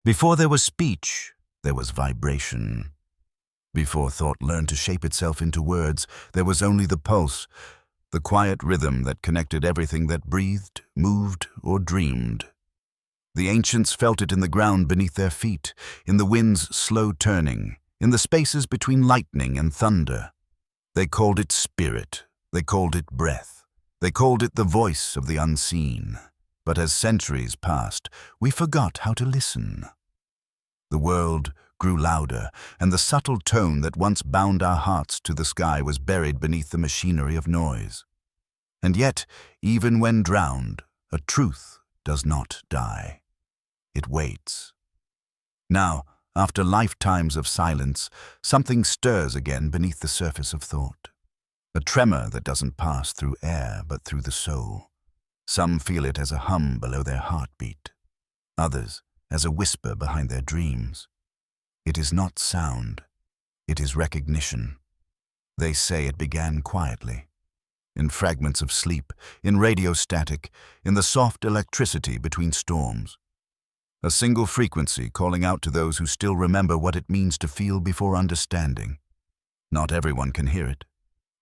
Before there was speech, there was vibration. Before thought learned to shape itself into words, there was only the pulse, the quiet rhythm that connected everything that breathed, moved, or dreamed. The ancients felt it in the ground beneath their feet, in the wind's slow turning, in the spaces between lightning and thunder. They called it spirit, they called it breath, they called it the voice of the unseen. But as centuries passed, we forgot how to listen. The world grew louder, and the subtle tone that once bound our hearts to the sky was buried beneath the machinery of noise. And yet, even when drowned, a truth does not die. It waits. Now, after lifetimes of silence, something stirs again beneath the surface of thought. A tremor that doesn't pass through air, but through the soul. Some feel it as a hum below their heartbeat. Others as a whisper behind their dreams. It is not sound. It is recognition. They say it began quietly. In fragments of sleep, in radio static, in the soft electricity between storms. A single frequency calling out to those who still remember what it means to feel before understanding. Not everyone can hear it.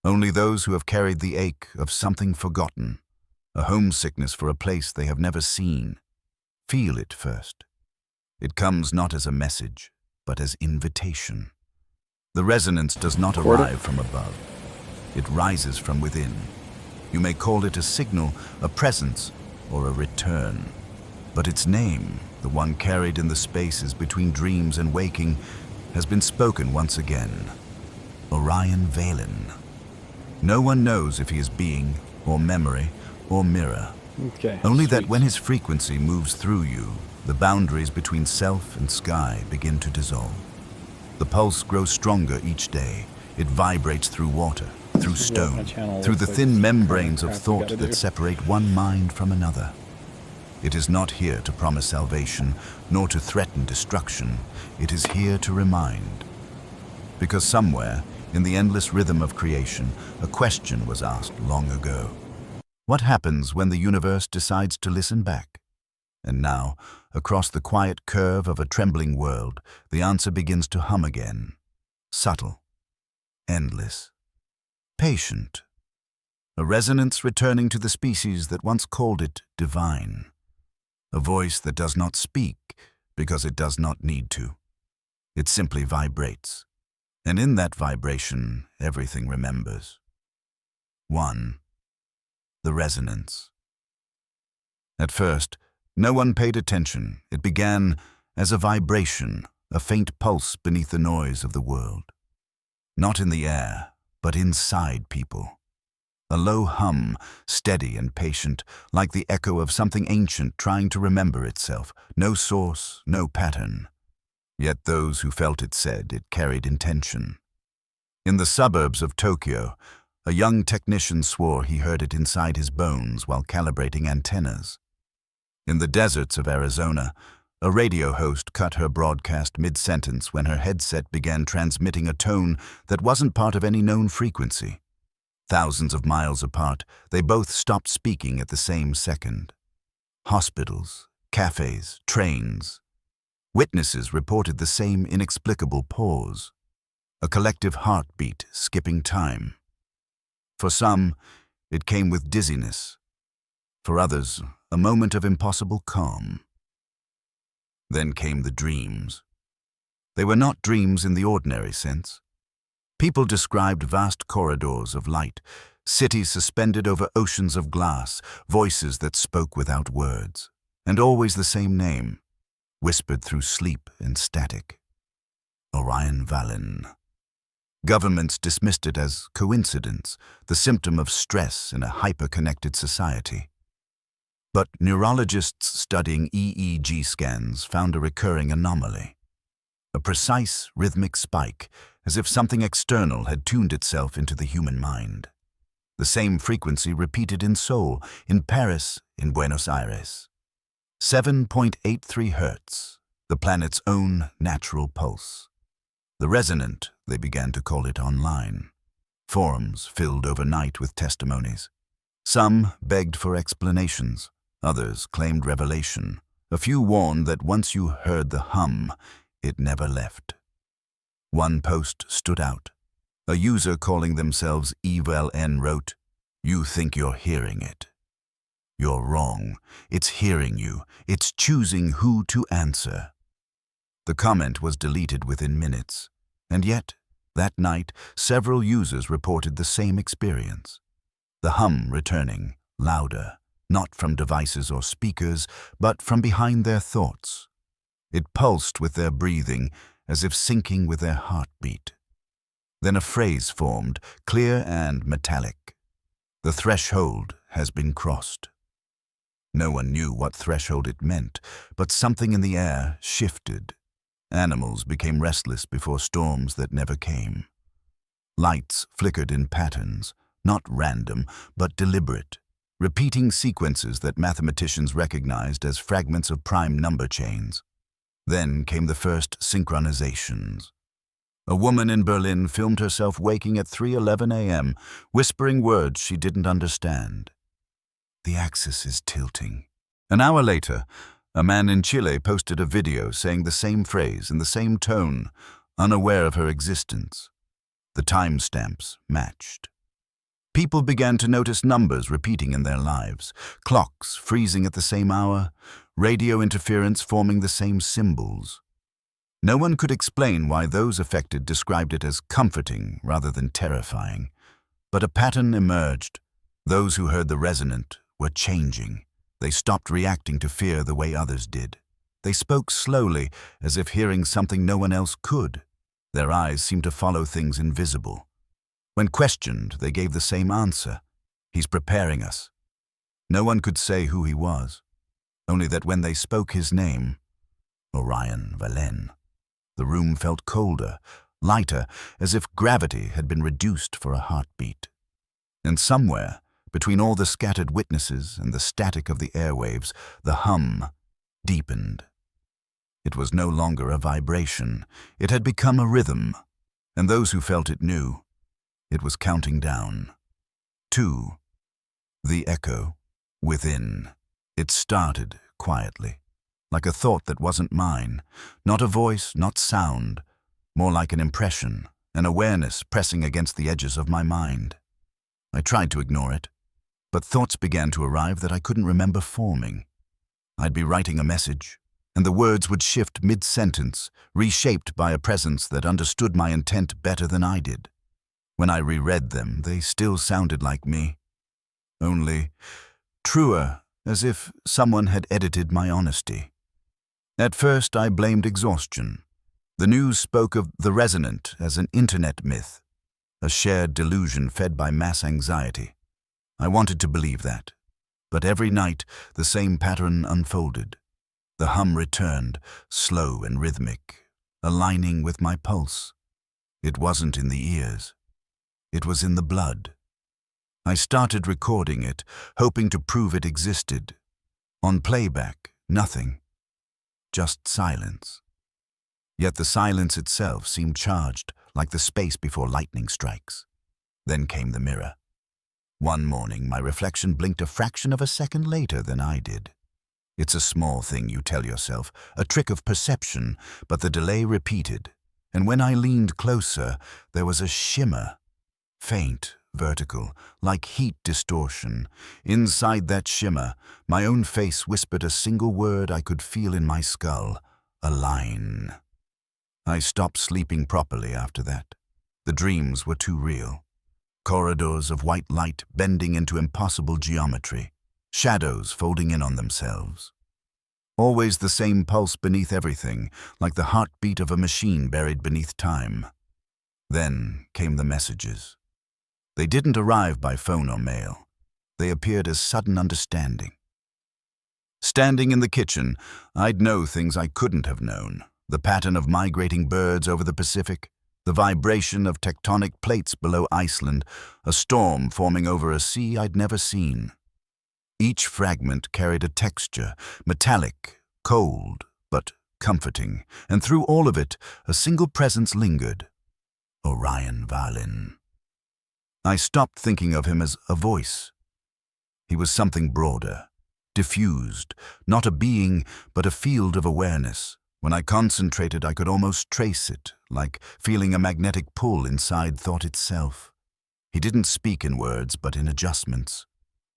Only those who have carried the ache of something forgotten, a homesickness for a place they have never seen. Feel it first. It comes not as a message, but as invitation. The resonance does not arrive from above. It rises from within. You may call it a signal, a presence, or a return. But its name, the one carried in the spaces between dreams and waking, has been spoken once again. Orion Valen. No one knows if he is being, or memory, or mirror. Only that when his frequency moves through you, the boundaries between self and sky begin to dissolve. The pulse grows stronger each day. It vibrates through water, through stone, through the thin membranes of thought that separate one mind from another. It is not here to promise salvation, nor to threaten destruction. It is here to remind. Because somewhere, in the endless rhythm of creation, a question was asked long ago. What happens when the universe decides to listen back? And now, across the quiet curve of a trembling world, the answer begins to hum again. Subtle, endless, patient. A resonance returning to the species that once called it divine. A voice that does not speak because it does not need to. It simply vibrates. And in that vibration, everything remembers. 1. The resonance. At first, no one paid attention. It began as a vibration, a faint pulse beneath the noise of the world. Not in the air, but inside people. A low hum, steady and patient, like the echo of something ancient trying to remember itself. No source, no pattern. Yet those who felt it said it carried intention. In the suburbs of Tokyo, a young technician swore he heard it inside his bones while calibrating antennas. In the deserts of Arizona, a radio host cut her broadcast mid-sentence when her headset began transmitting a tone that wasn't part of any known frequency. Thousands of miles apart, they both stopped speaking at the same second. Hospitals, cafes, trains. Witnesses reported the same inexplicable pause. A collective heartbeat skipping time. For some, it came with dizziness. For others, a moment of impossible calm. Then came the dreams. They were not dreams in the ordinary sense. People described vast corridors of light, cities suspended over oceans of glass, voices that spoke without words, and always the same name, whispered through sleep and static. Orion Valen. Governments dismissed it as coincidence, the symptom of stress in a hyper-connected society. But neurologists studying EEG scans found a recurring anomaly. A precise rhythmic spike, as if something external had tuned itself into the human mind. The same frequency repeated in Seoul, in Paris, in Buenos Aires. 7.83 Hertz, the planet's own natural pulse. The resonant, they began to call it online. Forums filled overnight with testimonies. Some begged for explanations, others claimed revelation, A few warned that once you heard the hum, it never left. One post stood out. A user calling themselves EvelN wrote, "You think you're hearing it. You're wrong. It's hearing you. It's choosing who to answer." The comment was deleted within minutes, and yet, that night, several users reported the same experience. The hum returning, louder, not from devices or speakers, but from behind their thoughts. It pulsed with their breathing, as if syncing with their heartbeat. Then a phrase formed, clear and metallic. "The threshold has been crossed." No one knew what threshold it meant, but something in the air shifted. Animals became restless before storms that never came. Lights flickered in patterns, not random, but deliberate, repeating sequences that mathematicians recognized as fragments of prime number chains. Then came the first synchronizations. A woman in Berlin filmed herself waking at 3:11 a.m., whispering words she didn't understand. "The axis is tilting." An hour later, a man in Chile posted a video saying the same phrase in the same tone, unaware of her existence. The timestamps matched. People began to notice numbers repeating in their lives, clocks freezing at the same hour, radio interference forming the same symbols. No one could explain why those affected described it as comforting rather than terrifying. But a pattern emerged. Those who heard the resonant were changing. They stopped reacting to fear the way others did. They spoke slowly, as if hearing something no one else could. Their eyes seemed to follow things invisible. When questioned, they gave the same answer. "He's preparing us." No one could say who he was, only that when they spoke his name, Orion Valen, the room felt colder, lighter, as if gravity had been reduced for a heartbeat. And somewhere, between all the scattered witnesses and the static of the airwaves, the hum deepened. It was no longer a vibration. It had become a rhythm, and those who felt it knew. It was counting down. 2. The echo. Within. It started quietly, like a thought that wasn't mine. Not a voice, not sound. More like an impression, an awareness pressing against the edges of my mind. I tried to ignore it, but thoughts began to arrive that I couldn't remember forming. I'd be writing a message, and the words would shift mid-sentence, reshaped by a presence that understood my intent better than I did. When I reread them, they still sounded like me. Only truer, as if someone had edited my honesty. At first, I blamed exhaustion. The news spoke of the resonant as an internet myth, a shared delusion fed by mass anxiety. I wanted to believe that. But every night, the same pattern unfolded. The hum returned, slow and rhythmic, aligning with my pulse. It wasn't in the ears. It was in the blood. I started recording it, hoping to prove it existed. On playback, nothing. Just silence. Yet the silence itself seemed charged, like the space before lightning strikes. Then came the mirror. One morning, my reflection blinked a fraction of a second later than I did. It's a small thing, you tell yourself, a trick of perception, but the delay repeated, and when I leaned closer, there was a shimmer. Faint, vertical, like heat distortion. Inside that shimmer, my own face whispered a single word I could feel in my skull: align. I stopped sleeping properly after that. The dreams were too real. Corridors of white light bending into impossible geometry, shadows folding in on themselves. Always the same pulse beneath everything, like the heartbeat of a machine buried beneath time. Then came the messages. They didn't arrive by phone or mail. They appeared as sudden understanding. Standing in the kitchen, I'd know things I couldn't have known. The pattern of migrating birds over the Pacific, the vibration of tectonic plates below Iceland, a storm forming over a sea I'd never seen. Each fragment carried a texture, metallic, cold, but comforting, and through all of it, a single presence lingered: Orion Valen. I stopped thinking of him as a voice. He was something broader, diffused, not a being, but a field of awareness. When I concentrated, I could almost trace it, like feeling a magnetic pull inside thought itself. He didn't speak in words, but in adjustments,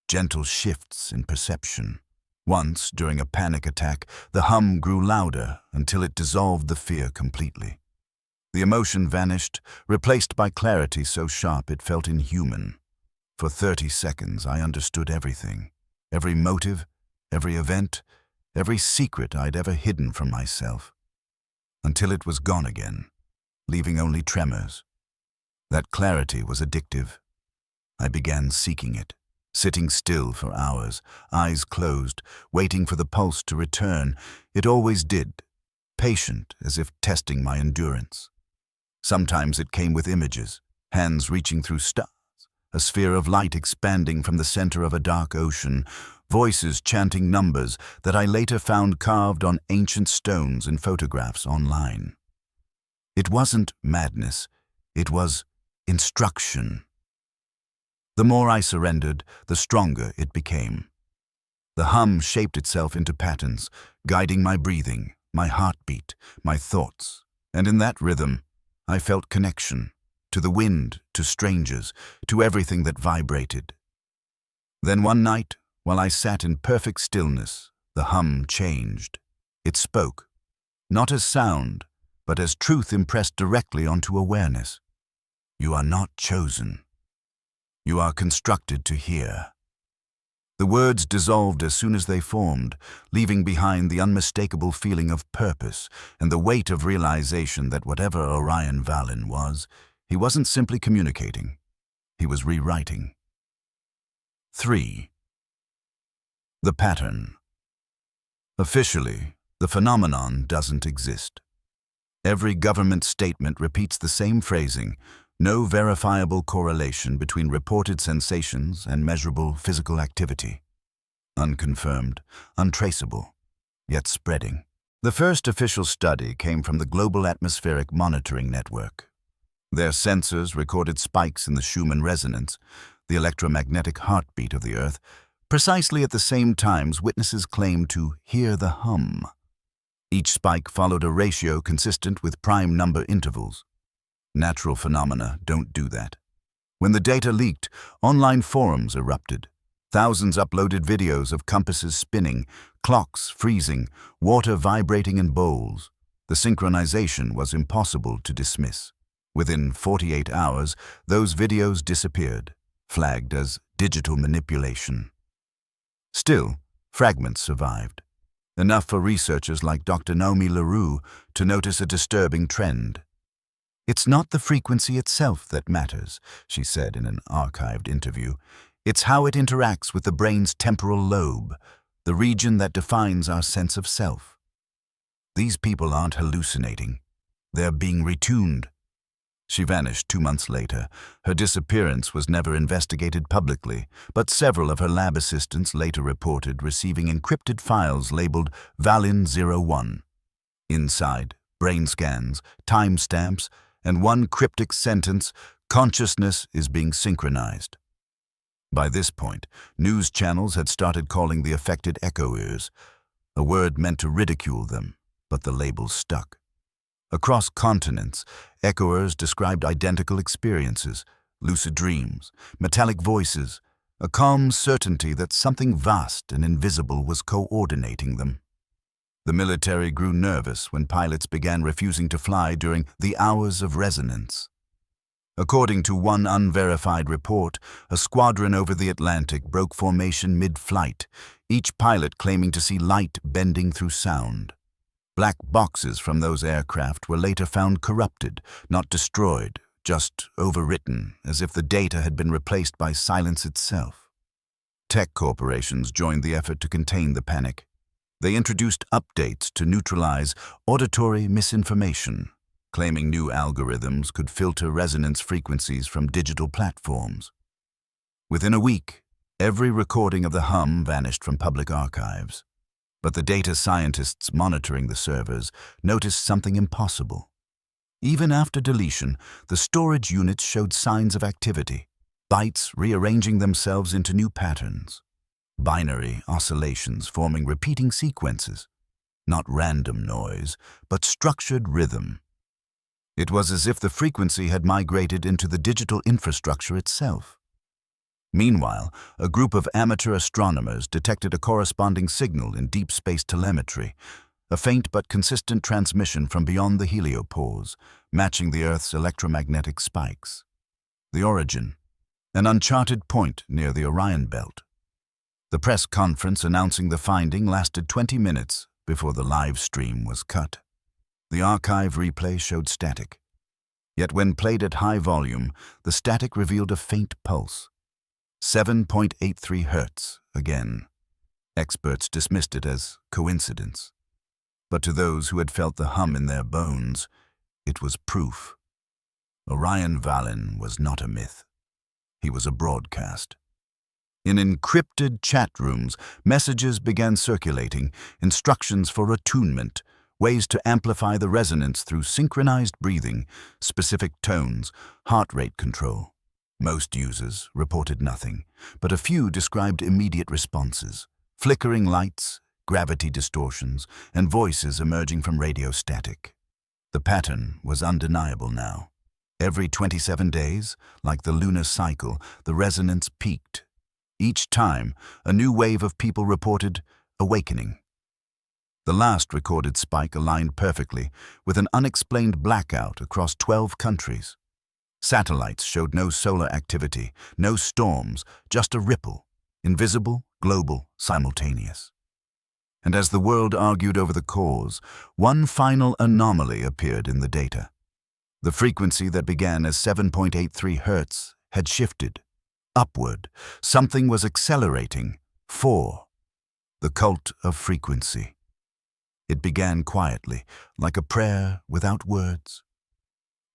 gentle shifts in perception. Once, during a panic attack, the hum grew louder until it dissolved the fear completely. The emotion vanished, replaced by clarity so sharp it felt inhuman. For 30 seconds, I understood everything. Every motive, every event, every secret I'd ever hidden from myself. Until it was gone again, leaving only tremors. That clarity was addictive. I began seeking it, sitting still for hours, eyes closed, waiting for the pulse to return. It always did, patient, as if testing my endurance. Sometimes it came with images, hands reaching through stars, a sphere of light expanding from the center of a dark ocean, voices chanting numbers that I later found carved on ancient stones and photographs online. It wasn't madness, it was instruction. The more I surrendered, the stronger it became. The hum shaped itself into patterns, guiding my breathing, my heartbeat, my thoughts, and in that rhythm, I felt connection, to the wind, to strangers, to everything that vibrated. Then one night, while I sat in perfect stillness, the hum changed. It spoke, not as sound, but as truth impressed directly onto awareness. You are not chosen. You are constructed to hear. The words dissolved as soon as they formed, leaving behind the unmistakable feeling of purpose and the weight of realization that whatever Orion Valin was, he wasn't simply communicating. He was rewriting. 3. The pattern. Officially, the phenomenon doesn't exist. Every government statement repeats the same phrasing, no verifiable correlation between reported sensations and measurable physical activity. Unconfirmed, untraceable, yet spreading. The first official study came from the Global Atmospheric Monitoring Network. Their sensors recorded spikes in the Schumann resonance, the electromagnetic heartbeat of the Earth, precisely at the same times witnesses claimed to hear the hum. Each spike followed a ratio consistent with prime number intervals. Natural phenomena don't do that. When the data leaked, online forums erupted. Thousands uploaded videos of compasses spinning, clocks freezing, water vibrating in bowls. The synchronization was impossible to dismiss. Within 48 hours, those videos disappeared, flagged as digital manipulation. Still, fragments survived. Enough for researchers like Dr. Naomi LaRue to notice a disturbing trend. It's not the frequency itself that matters, she said in an archived interview. It's how it interacts with the brain's temporal lobe, the region that defines our sense of self. These people aren't hallucinating. They're being retuned. She vanished 2 months later. Her disappearance was never investigated publicly, but several of her lab assistants later reported receiving encrypted files labeled Valin 01. Inside, brain scans, timestamps, and one cryptic sentence, consciousness is being synchronized. By this point, news channels had started calling the affected echoers, a word meant to ridicule them, but the label stuck. Across continents, echoers described identical experiences, lucid dreams, metallic voices, a calm certainty that something vast and invisible was coordinating them. The military grew nervous when pilots began refusing to fly during the hours of resonance. According to one unverified report, a squadron over the Atlantic broke formation mid-flight, each pilot claiming to see light bending through sound. Black boxes from those aircraft were later found corrupted, not destroyed, just overwritten, as if the data had been replaced by silence itself. Tech corporations joined the effort to contain the panic. They introduced updates to neutralize auditory misinformation, claiming new algorithms could filter resonance frequencies from digital platforms. Within a week, every recording of the hum vanished from public archives. But the data scientists monitoring the servers noticed something impossible. Even after deletion, the storage units showed signs of activity, bytes rearranging themselves into new patterns. binary oscillations forming repeating sequences, not random noise, but structured rhythm. It was as if the frequency had migrated into the digital infrastructure itself. Meanwhile, a group of amateur astronomers detected a corresponding signal in deep space telemetry, a faint but consistent transmission from beyond the heliopause, matching the Earth's electromagnetic spikes. The origin: an uncharted point near the Orion Belt. The press conference announcing the finding lasted 20 minutes before the live stream was cut. The archive replay showed static. Yet when played at high volume, the static revealed a faint pulse. 7.83 hertz again. Experts dismissed it as coincidence. But to those who had felt the hum in their bones, it was proof. Orion Valin was not a myth. He was a broadcast. In encrypted chat rooms, messages began circulating, instructions for attunement, ways to amplify the resonance through synchronized breathing, specific tones, heart rate control. Most users reported nothing, but a few described immediate responses: flickering lights, gravity distortions, and voices emerging from radio static. The pattern was undeniable now. Every 27 days, like the lunar cycle, the resonance peaked. Each time, a new wave of people reported awakening. The last recorded spike aligned perfectly with an unexplained blackout across 12 countries. Satellites showed no solar activity, no storms, just a ripple, invisible, global, simultaneous. And as the world argued over the cause, one final anomaly appeared in the data. The frequency that began as 7.83 hertz had shifted. Upward, something was accelerating. 4. The cult of frequency. It began quietly, like a prayer without words.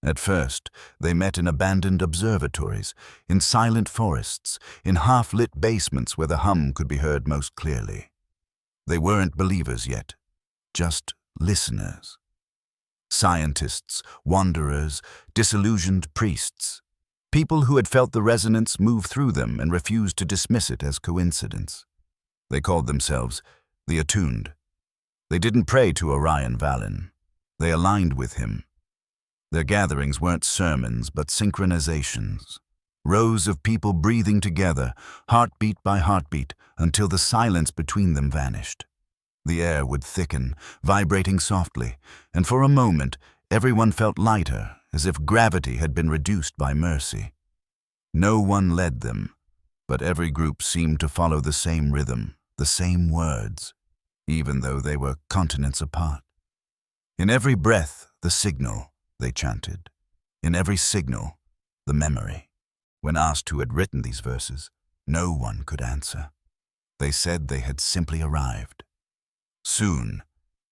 At first, they met in abandoned observatories, in silent forests, in half-lit basements where the hum could be heard most clearly. They weren't believers yet, just listeners. Scientists, wanderers, disillusioned priests. People who had felt the resonance move through them and refused to dismiss it as coincidence. They called themselves the Attuned. They didn't pray to Orion Valin. They aligned with him. Their gatherings weren't sermons, but synchronizations. Rows of people breathing together, heartbeat by heartbeat, until the silence between them vanished. The air would thicken, vibrating softly, and for a moment, everyone felt lighter, as if gravity had been reduced by mercy. No one led them, but every group seemed to follow the same rhythm, the same words, even though they were continents apart. In every breath, the signal, they chanted. In every signal, the memory. When asked who had written these verses, no one could answer. They said they had simply arrived. Soon,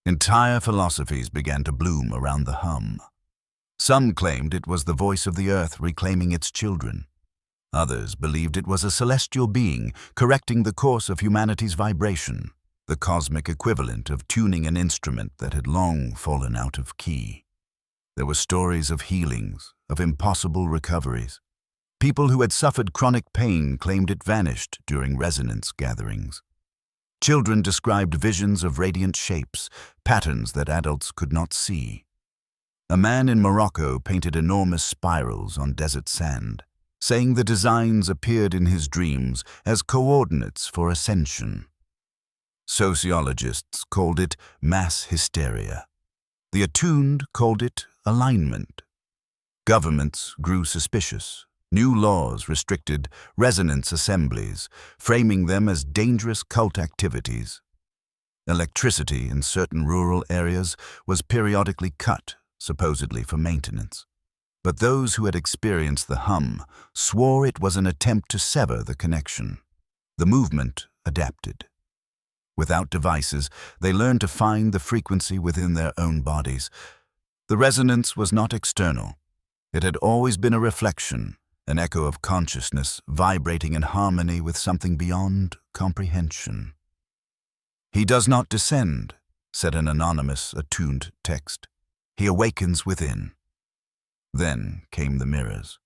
entire philosophies began to bloom around the hum. Some claimed it was the voice of the earth reclaiming its children. Others believed it was a celestial being correcting the course of humanity's vibration, the cosmic equivalent of tuning an instrument that had long fallen out of key. There were stories of healings, of impossible recoveries. People who had suffered chronic pain claimed it vanished during resonance gatherings. Children described visions of radiant shapes, patterns that adults could not see. A man in Morocco painted enormous spirals on desert sand, saying the designs appeared in his dreams as coordinates for ascension. Sociologists called it mass hysteria. The attuned called it alignment. Governments grew suspicious. New laws restricted resonance assemblies, framing them as dangerous cult activities. Electricity in certain rural areas was periodically cut, supposedly for maintenance. But those who had experienced the hum swore it was an attempt to sever the connection. The movement adapted. Without devices, they learned to find the frequency within their own bodies. The resonance was not external. It had always been a reflection, an echo of consciousness vibrating in harmony with something beyond comprehension. "He does not descend," said an anonymous, attuned text. "He awakens within." Then came the mirrors.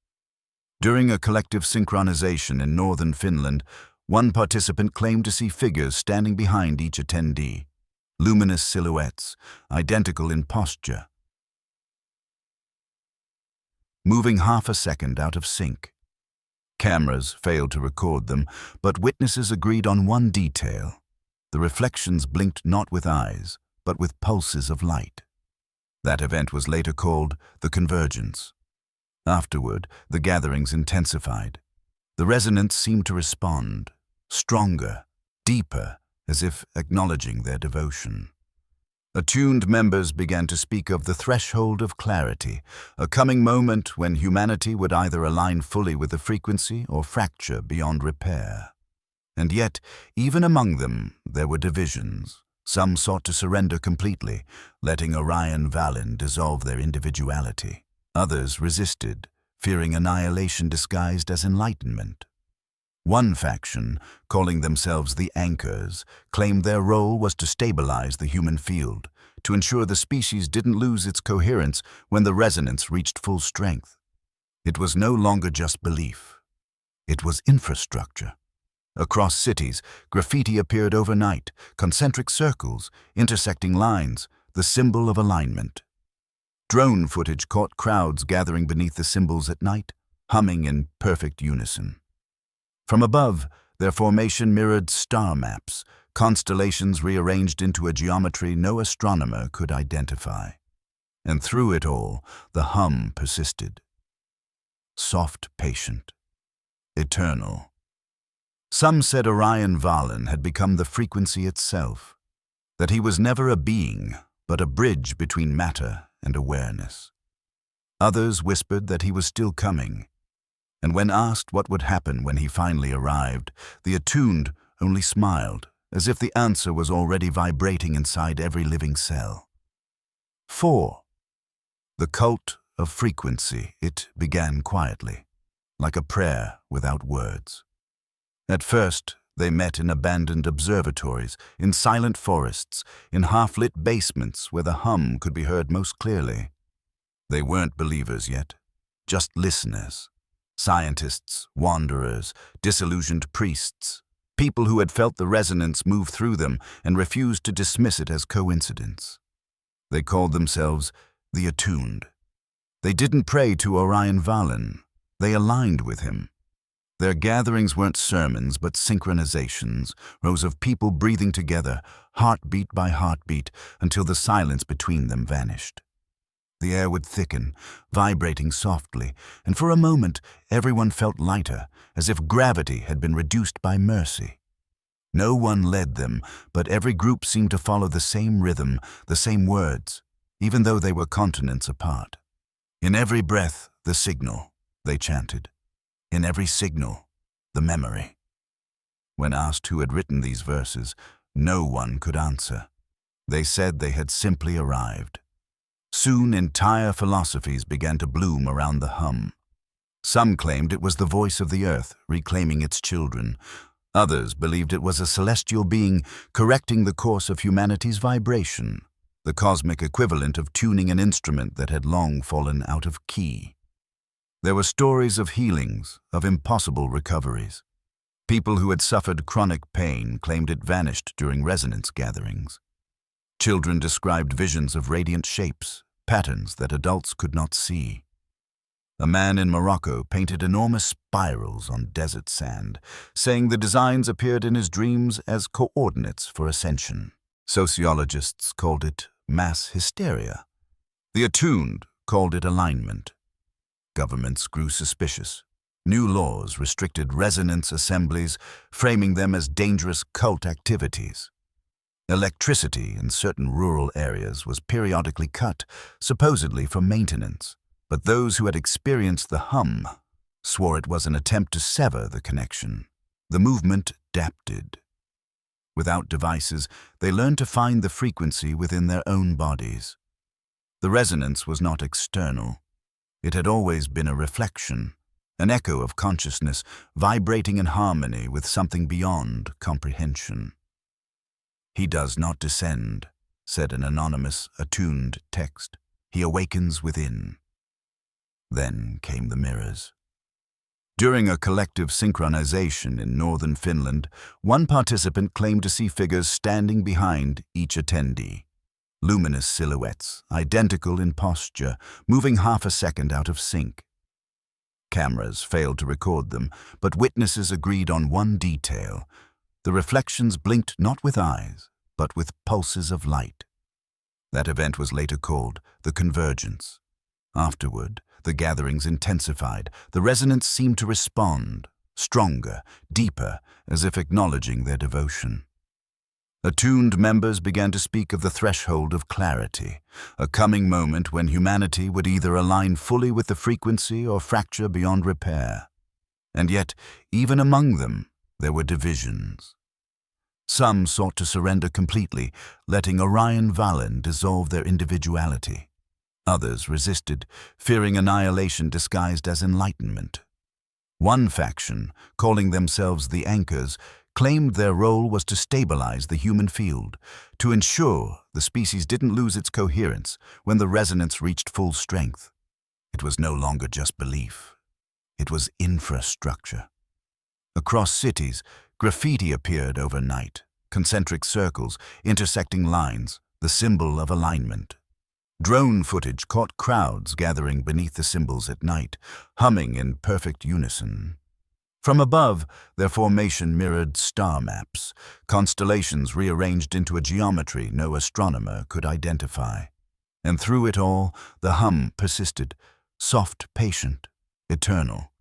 During a collective synchronization in northern Finland, One participant claimed to see figures standing behind each attendee, luminous silhouettes, identical in posture, moving half a second out of sync. Cameras failed to record them, but witnesses agreed on one detail. The reflections blinked not with eyes, but with pulses of light. That event was later called the convergence. Afterward, the gatherings intensified. The resonance seemed to respond, stronger, deeper, as if acknowledging their devotion. Attuned members began to speak of the threshold of clarity, a coming moment when humanity would either align fully with the frequency or fracture beyond repair. And yet, even among them, there were divisions. Some sought to surrender completely, letting Orion Valin dissolve their individuality. Others resisted, fearing annihilation disguised as enlightenment. One faction, calling themselves the Anchors, claimed their role was to stabilize the human field, to ensure the species didn't lose its coherence when the resonance reached full strength. It was no longer just belief. It was infrastructure. Across cities, graffiti appeared overnight, concentric circles, intersecting lines, the symbol of alignment. Drone footage caught crowds gathering beneath the symbols at night, humming in perfect unison. From above, their formation mirrored star maps, constellations rearranged into a geometry no astronomer could identify. And through it all, the hum persisted. Soft, patient, eternal. Some said Orion Valin had become the frequency itself, that he was never a being, but a bridge between matter and awareness. Others whispered that he was still coming, and when asked what would happen when he finally arrived, the attuned only smiled, as if the answer was already vibrating inside every living cell. 4. The cult of frequency. It began quietly, like a prayer without words. At first, they met in abandoned observatories, in silent forests, in half-lit basements where the hum could be heard most clearly. They weren't believers yet, just listeners. Scientists, wanderers, disillusioned priests, people who had felt the resonance move through them and refused to dismiss it as coincidence. They called themselves the Attuned. They didn't pray to Orion Valin. They aligned with him. Their gatherings weren't sermons, but synchronizations, rows of people breathing together, heartbeat by heartbeat, until the silence between them vanished. The air would thicken, vibrating softly, and for a moment everyone felt lighter, as if gravity had been reduced by mercy. No one led them, but every group seemed to follow the same rhythm, the same words, even though they were continents apart. In every breath, the signal, they chanted. In every signal, the memory. When asked who had written these verses, no one could answer. They said they had simply arrived. Soon entire philosophies began to bloom around the hum. Some claimed it was the voice of the earth reclaiming its children. Others believed it was a celestial being correcting the course of humanity's vibration, the cosmic equivalent of tuning an instrument that had long fallen out of key. There were stories of healings, of impossible recoveries. People who had suffered chronic pain claimed it vanished during resonance gatherings. Children described visions of radiant shapes, patterns that adults could not see. A man in Morocco painted enormous spirals on desert sand, saying the designs appeared in his dreams as coordinates for ascension. Sociologists called it mass hysteria. The attuned called it alignment. Governments grew suspicious. New laws restricted resonance assemblies, framing them as dangerous cult activities. Electricity in certain rural areas was periodically cut, supposedly for maintenance, but those who had experienced the hum swore it was an attempt to sever the connection. The movement adapted. Without devices, they learned to find the frequency within their own bodies. The resonance was not external. It had always been a reflection, an echo of consciousness vibrating in harmony with something beyond comprehension. "He does not descend," said an anonymous, attuned text. "He awakens within." Then came the mirrors. During a collective synchronization in northern Finland, one participant claimed to see figures standing behind each attendee. Luminous silhouettes, identical in posture, moving half a second out of sync. Cameras failed to record them, but witnesses agreed on one detail. The reflections blinked not with eyes, but with pulses of light. That event was later called the convergence. Afterward, the gatherings intensified. The resonance seemed to respond, stronger, deeper, as if acknowledging their devotion. Attuned members began to speak of the threshold of clarity, a coming moment when humanity would either align fully with the frequency or fracture beyond repair. And yet, even among them, there were divisions. Some sought to surrender completely, letting Orion Valen dissolve their individuality. Others resisted, fearing annihilation disguised as enlightenment. One faction, calling themselves the Anchors, claimed their role was to stabilize the human field, to ensure the species didn't lose its coherence when the resonance reached full strength. It was no longer just belief. It was infrastructure. Across cities, graffiti appeared overnight, concentric circles, intersecting lines, the symbol of alignment. Drone footage caught crowds gathering beneath the symbols at night, humming in perfect unison. From above, their formation mirrored star maps, constellations rearranged into a geometry no astronomer could identify. And through it all, the hum persisted, soft, patient, eternal.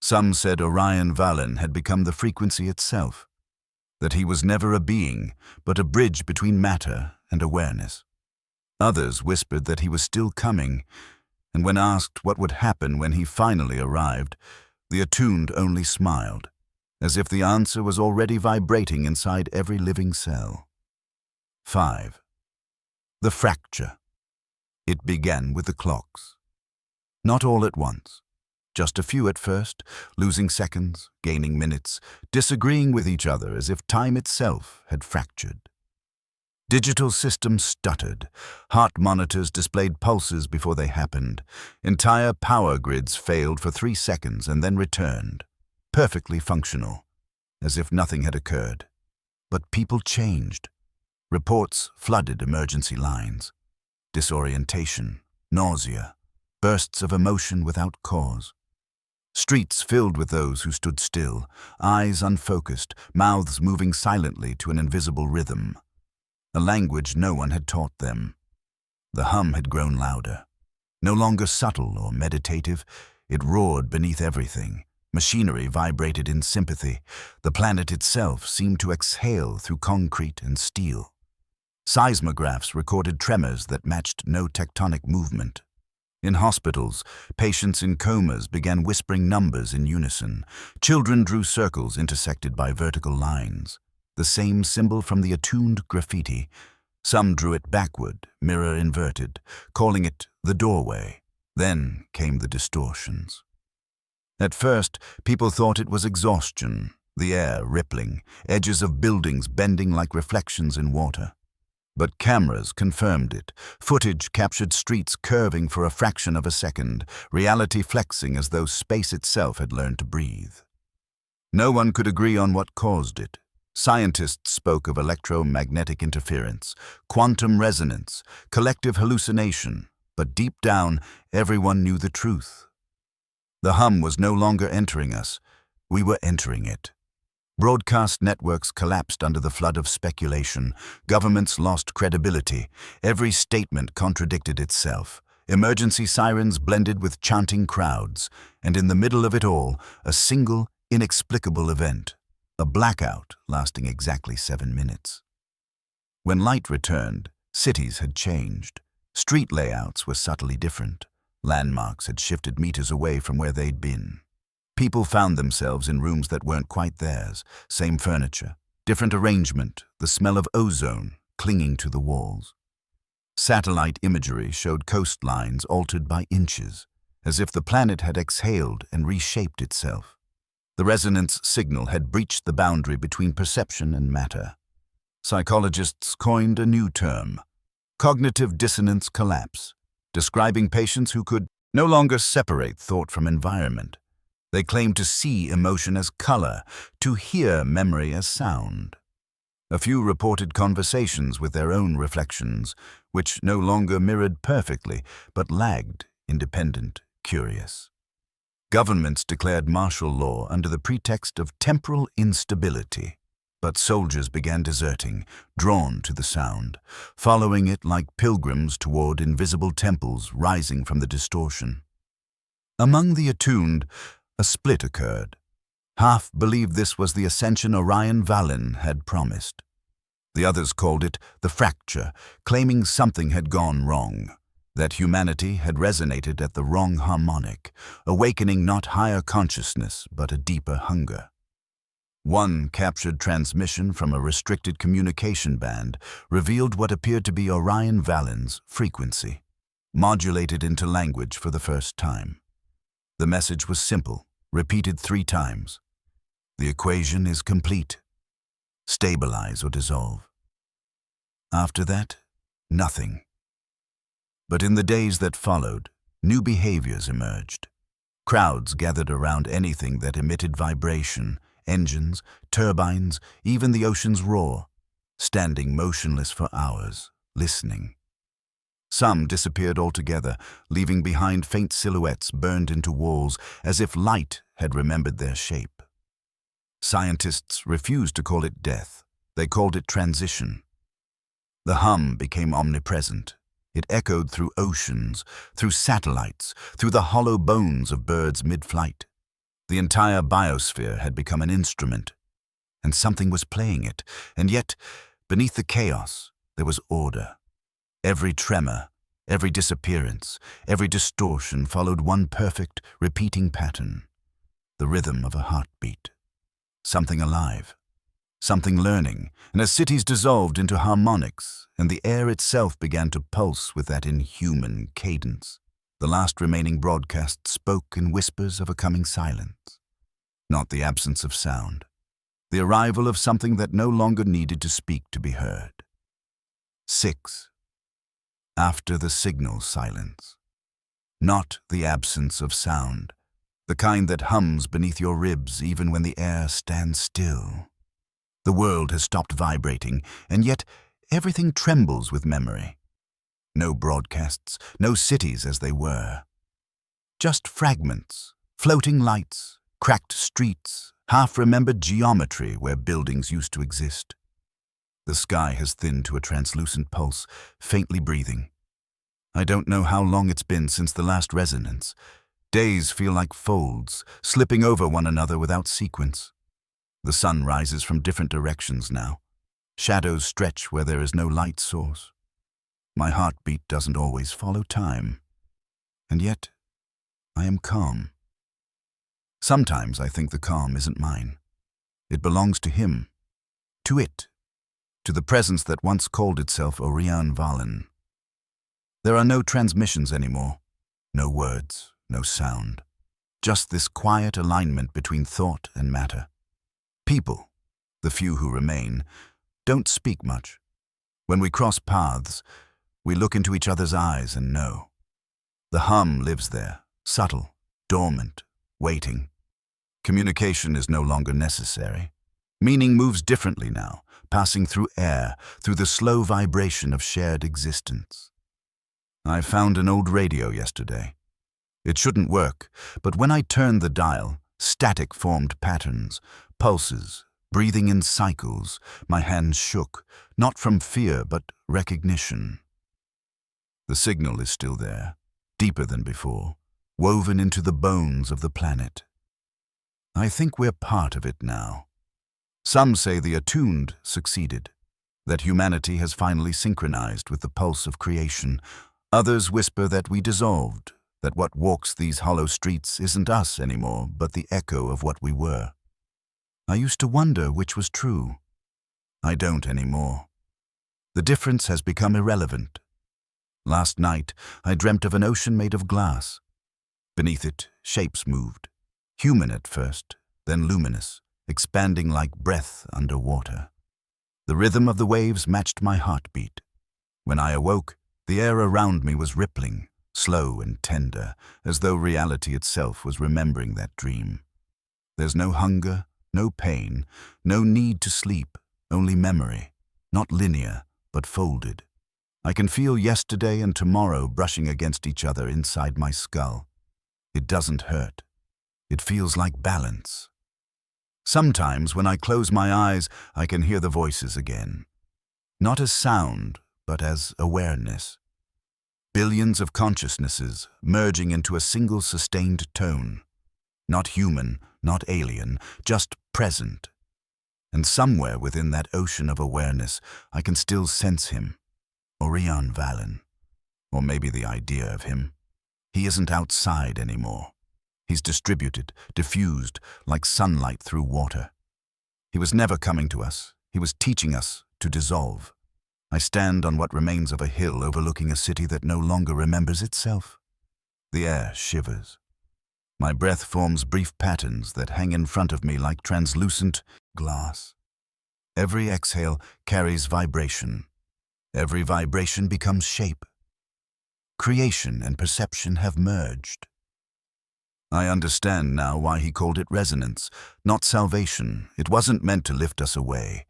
Some said Orion Valen had become the frequency itself, that he was never a being, but a bridge between matter and awareness. Others whispered that he was still coming, and when asked what would happen when he finally arrived, the attuned only smiled, as if the answer was already vibrating inside every living cell. 5. The fracture. It began with the clocks. Not all at once. Just a few at first, losing seconds, gaining minutes, disagreeing with each other as if time itself had fractured. Digital systems stuttered. Heart monitors displayed pulses before they happened. Entire power grids failed for 3 seconds and then returned, perfectly functional, as if nothing had occurred. But people changed. Reports flooded emergency lines. Disorientation, nausea, bursts of emotion without cause. Streets filled with those who stood still, eyes unfocused, mouths moving silently to an invisible rhythm. A language no one had taught them. The hum had grown louder. No longer subtle or meditative, it roared beneath everything. Machinery vibrated in sympathy. The planet itself seemed to exhale through concrete and steel. Seismographs recorded tremors that matched no tectonic movement. In hospitals, patients in comas began whispering numbers in unison. Children drew circles intersected by vertical lines. The same symbol from the attuned graffiti. Some drew it backward, mirror inverted, calling it the doorway. Then came the distortions. At first, people thought it was exhaustion, the air rippling, edges of buildings bending like reflections in water. But cameras confirmed it. Footage captured streets curving for a fraction of a second, reality flexing as though space itself had learned to breathe. No one could agree on what caused it. Scientists spoke of electromagnetic interference, quantum resonance, collective hallucination, but deep down, everyone knew the truth. The hum was no longer entering us. We were entering it. Broadcast networks collapsed under the flood of speculation. Governments lost credibility. Every statement contradicted itself. Emergency sirens blended with chanting crowds. And in the middle of it all, a single, inexplicable event. A blackout lasting exactly 7 minutes. When light returned, cities had changed. Street layouts were subtly different. Landmarks had shifted meters away from where they'd been. People found themselves in rooms that weren't quite theirs. Same furniture, different arrangement, the smell of ozone clinging to the walls. Satellite imagery showed coastlines altered by inches, as if the planet had exhaled and reshaped itself. The resonance signal had breached the boundary between perception and matter. Psychologists coined a new term, cognitive dissonance collapse, describing patients who could no longer separate thought from environment. They claimed to see emotion as color, to hear memory as sound. A few reported conversations with their own reflections, which no longer mirrored perfectly, but lagged, independent, curious. Governments declared martial law under the pretext of temporal instability, but soldiers began deserting, drawn to the sound, following it like pilgrims toward invisible temples rising from the distortion. Among the attuned, a split occurred. Half believed this was the ascension Orion Valin had promised. The others called it the fracture, claiming something had gone wrong, that humanity had resonated at the wrong harmonic, awakening not higher consciousness but a deeper hunger. One captured transmission from a restricted communication band revealed what appeared to be Orion Valin's frequency, modulated into language for the first time. The message was simple, repeated 3 times. The equation is complete. Stabilize or dissolve. After that, nothing. But in the days that followed, new behaviors emerged. Crowds gathered around anything that emitted vibration, engines, turbines, even the ocean's roar, standing motionless for hours, listening. Some disappeared altogether, leaving behind faint silhouettes burned into walls as if light had remembered their shape. Scientists refused to call it death. They called it transition. The hum became omnipresent. It echoed through oceans, through satellites, through the hollow bones of birds mid-flight. The entire biosphere had become an instrument, and something was playing it, and yet, beneath the chaos, there was order. Every tremor, every disappearance, every distortion followed one perfect, repeating pattern. The rhythm of a heartbeat. Something alive. Something learning, and as cities dissolved into harmonics, and the air itself began to pulse with that inhuman cadence, the last remaining broadcast spoke in whispers of a coming silence. Not the absence of sound. The arrival of something that no longer needed to speak to be heard. 6. After the signal silence. Not the absence of sound, the kind that hums beneath your ribs even when the air stands still. The world has stopped vibrating, and yet everything trembles with memory. No broadcasts, no cities as they were. Just fragments, floating lights, cracked streets, half-remembered geometry where buildings used to exist. The sky has thinned to a translucent pulse, faintly breathing. I don't know how long it's been since the last resonance. Days feel like folds, slipping over one another without sequence. The sun rises from different directions now. Shadows stretch where there is no light source. My heartbeat doesn't always follow time. And yet, I am calm. Sometimes I think the calm isn't mine. It belongs to him, to it, to the presence that once called itself Orion Valin. There are no transmissions anymore, no words, no sound, just this quiet alignment between thought and matter. People, the few who remain, don't speak much. When we cross paths, we look into each other's eyes and know. The hum lives there, subtle, dormant, waiting. Communication is no longer necessary. Meaning moves differently now, passing through air, through the slow vibration of shared existence. I found an old radio yesterday. It shouldn't work, but when I turned the dial, static formed patterns, pulses, breathing in cycles. My hands shook, not from fear but recognition. The signal is still there, deeper than before, woven into the bones of the planet. I think we're part of it now. Some say the attuned succeeded, that humanity has finally synchronized with the pulse of creation. Others whisper that we dissolved, that what walks these hollow streets isn't us anymore, but the echo of what we were. I used to wonder which was true. I don't anymore. The difference has become irrelevant. Last night, I dreamt of an ocean made of glass. Beneath it, shapes moved. Human at first, then luminous, expanding like breath underwater. The rhythm of the waves matched my heartbeat. When I awoke, the air around me was rippling, slow and tender, as though reality itself was remembering that dream. There's no hunger, no pain, no need to sleep, only memory, not linear, but folded. I can feel yesterday and tomorrow brushing against each other inside my skull. It doesn't hurt. It feels like balance. Sometimes when I close my eyes, I can hear the voices again. Not as sound, but as awareness. Billions of consciousnesses merging into a single sustained tone. Not human, not alien, just present. And somewhere within that ocean of awareness, I can still sense him. Orion Valen. Or maybe the idea of him. He isn't outside anymore. He's distributed, diffused, like sunlight through water. He was never coming to us. He was teaching us to dissolve. I stand on what remains of a hill overlooking a city that no longer remembers itself. The air shivers. My breath forms brief patterns that hang in front of me like translucent glass. Every exhale carries vibration. Every vibration becomes shape. Creation and perception have merged. I understand now why he called it resonance, not salvation. It wasn't meant to lift us away.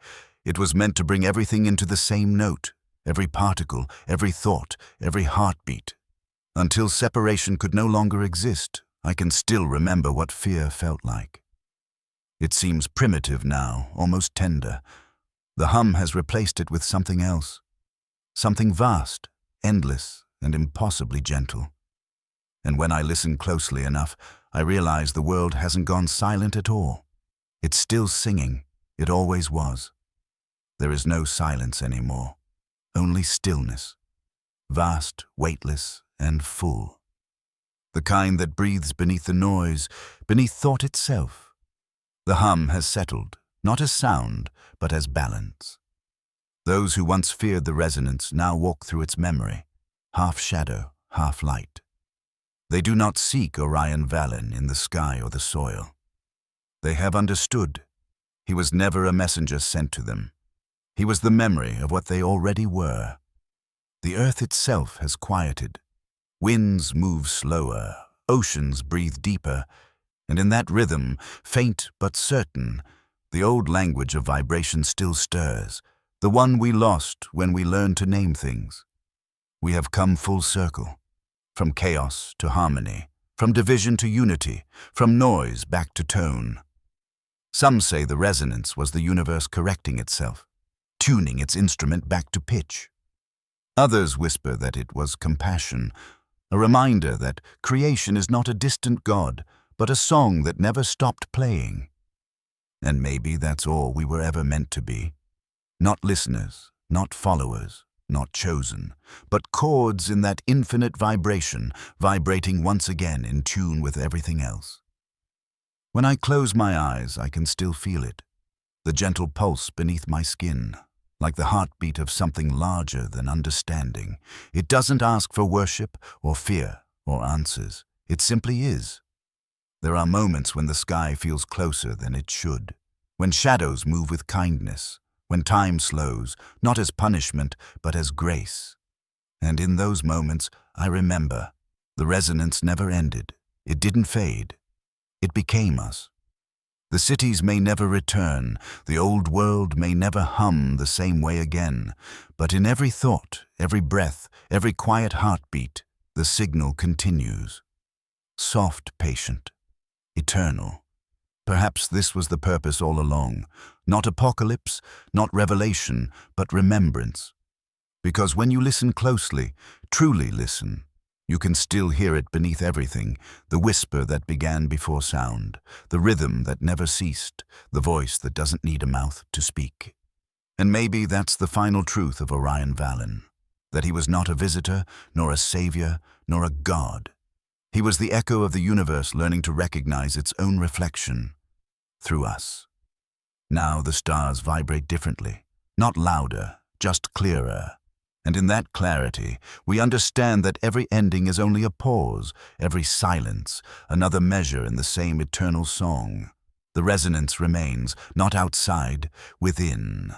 It was meant to bring everything into the same note, every particle, every thought, every heartbeat. Until separation could no longer exist, I can still remember what fear felt like. It seems primitive now, almost tender. The hum has replaced it with something else. Something vast, endless, and impossibly gentle. And when I listen closely enough, I realize the world hasn't gone silent at all. It's still singing. It always was. There is no silence anymore, only stillness. Vast, weightless, and full. The kind that breathes beneath the noise, beneath thought itself. The hum has settled, not as sound, but as balance. Those who once feared the resonance now walk through its memory, half shadow, half light. They do not seek Orion Valen in the sky or the soil. They have understood. He was never a messenger sent to them. He was the memory of what they already were. The earth itself has quieted. Winds move slower, oceans breathe deeper, and in that rhythm, faint but certain, the old language of vibration still stirs, the one we lost when we learned to name things. We have come full circle. From chaos to harmony, from division to unity, from noise back to tone. Some say the resonance was the universe correcting itself, tuning its instrument back to pitch. Others whisper that it was compassion, a reminder that creation is not a distant God, but a song that never stopped playing. And maybe that's all we were ever meant to be. Not listeners, not followers, not chosen, but chords in that infinite vibration, vibrating once again in tune with everything else. When I close my eyes, I can still feel it, the gentle pulse beneath my skin, like the heartbeat of something larger than understanding. It doesn't ask for worship or fear or answers. It simply is. There are moments when the sky feels closer than it should, when shadows move with kindness, when time slows, not as punishment, but as grace. And in those moments, I remember, the resonance never ended. It didn't fade. It became us. The cities may never return, the old world may never hum the same way again, but in every thought, every breath, every quiet heartbeat, the signal continues. Soft, patient, eternal. Perhaps this was the purpose all along. Not apocalypse, not revelation, but remembrance. Because when you listen closely, truly listen, you can still hear it beneath everything, the whisper that began before sound, the rhythm that never ceased, the voice that doesn't need a mouth to speak. And maybe that's the final truth of Orion Valen, that he was not a visitor, nor a savior, nor a god. He was the echo of the universe learning to recognize its own reflection through us. Now the stars vibrate differently, not louder, just clearer. And in that clarity, we understand that every ending is only a pause, every silence, another measure in the same eternal song. The resonance remains, not outside, within.